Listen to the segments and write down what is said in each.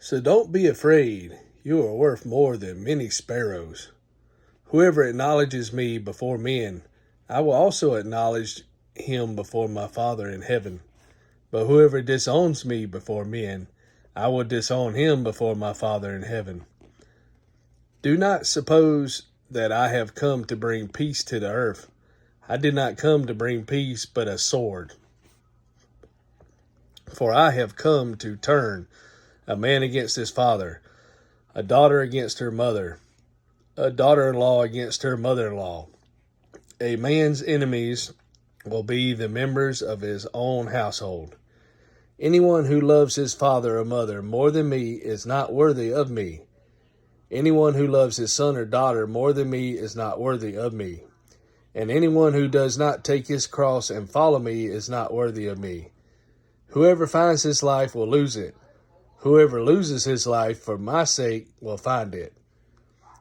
So don't be afraid. You are worth more than many sparrows. Whoever acknowledges me before men, I will also acknowledge him before my Father in heaven. But whoever disowns me before men, I will disown him before my Father in heaven. Do not suppose that I have come to bring peace to the earth. I did not come to bring peace, but a sword. For I have come to turn a man against his father, a daughter against her mother, a daughter-in-law against her mother-in-law. A man's enemies will be the members of his own household. Anyone who loves his father or mother more than me is not worthy of me. Anyone who loves his son or daughter more than me is not worthy of me. And anyone who does not take his cross and follow me is not worthy of me. Whoever finds his life will lose it. Whoever loses his life for my sake will find it.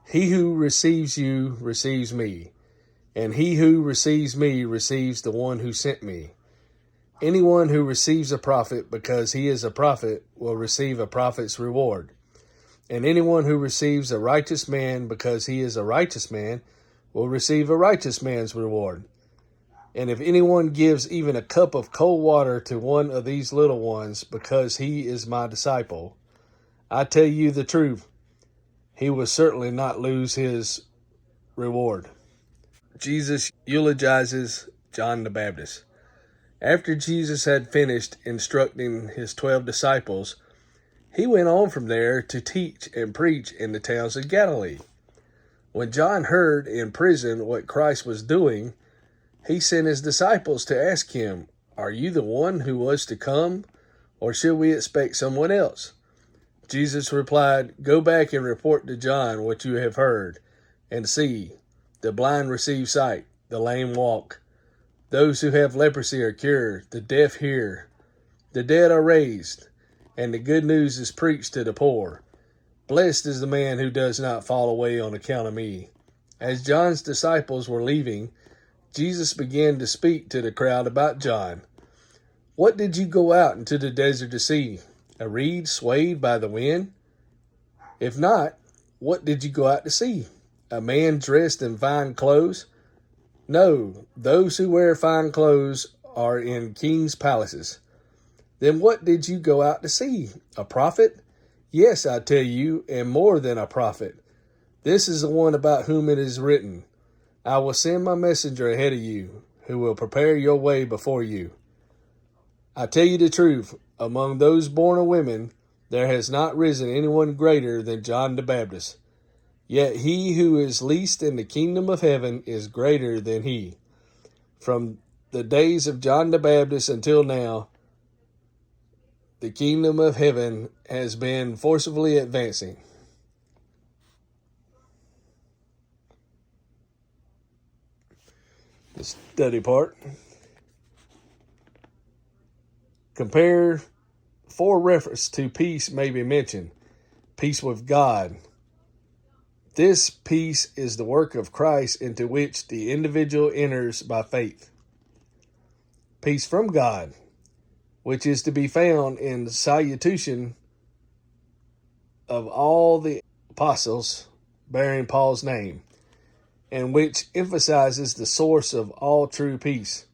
He who receives you receives me, and he who receives me receives the one who sent me. Anyone who receives a prophet because he is a prophet will receive a prophet's reward. And anyone who receives a righteous man because he is a righteous man will receive a righteous man's reward. And if anyone gives even a cup of cold water to one of these little ones because he is my disciple, I tell you the truth, he will certainly not lose his reward. Jesus eulogizes John the Baptist. After Jesus had finished instructing his 12 disciples, he went on from there to teach and preach in the towns of Galilee. When John heard in prison what Christ was doing, he sent his disciples to ask him, "Are you the one who was to come, or should we expect someone else?" Jesus replied, "Go back and report to John what you have heard, and see, the blind receive sight, the lame walk, those who have leprosy are cured, the deaf hear, the dead are raised, and the good news is preached to the poor. Blessed is the man who does not fall away on account of me." As John's disciples were leaving, Jesus began to speak to the crowd about John. "What did you go out into the desert to see? A reed swayed by the wind? If not, what did you go out to see? A man dressed in fine clothes? No, those who wear fine clothes are in kings' palaces. Then what did you go out to see? A prophet? Yes, I tell you, and more than a prophet. This is the one about whom it is written, 'I will send my messenger ahead of you, who will prepare your way before you.' I tell you the truth, among those born of women, there has not risen anyone greater than John the Baptist. Yet he who is least in the kingdom of heaven is greater than he. From the days of John the Baptist until now, the kingdom of heaven has been forcibly advancing." The study part. Compare 4 references to peace may be mentioned. Peace with God. This peace is the work of Christ into which the individual enters by faith. Peace from God, which is to be found in the salutation of all the apostles bearing Paul's name, and which emphasizes the source of all true peace.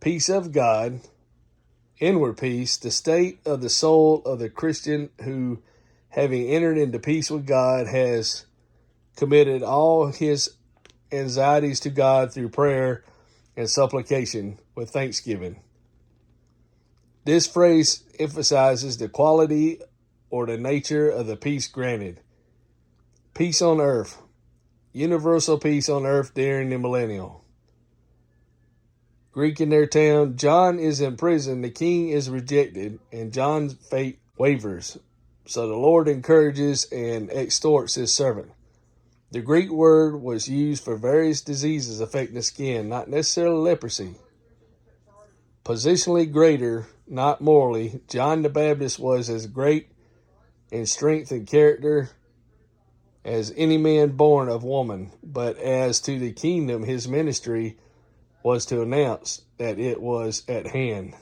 Peace of God, inward peace, the state of the soul of the Christian who, having entered into peace with God, has committed all his anxieties to God through prayer and supplication with thanksgiving. This phrase emphasizes the quality or the nature of the peace granted. Peace on earth. Universal peace on earth during the millennial. Greek in their town, John is in prison, the king is rejected, and John's fate wavers. So the Lord encourages and exhorts his servant. The Greek word was used for various diseases affecting the skin, not necessarily leprosy. Positionally greater, not morally, John the Baptist was as great in strength and character as any man born of woman, but as to the kingdom, his ministry was to announce that it was at hand.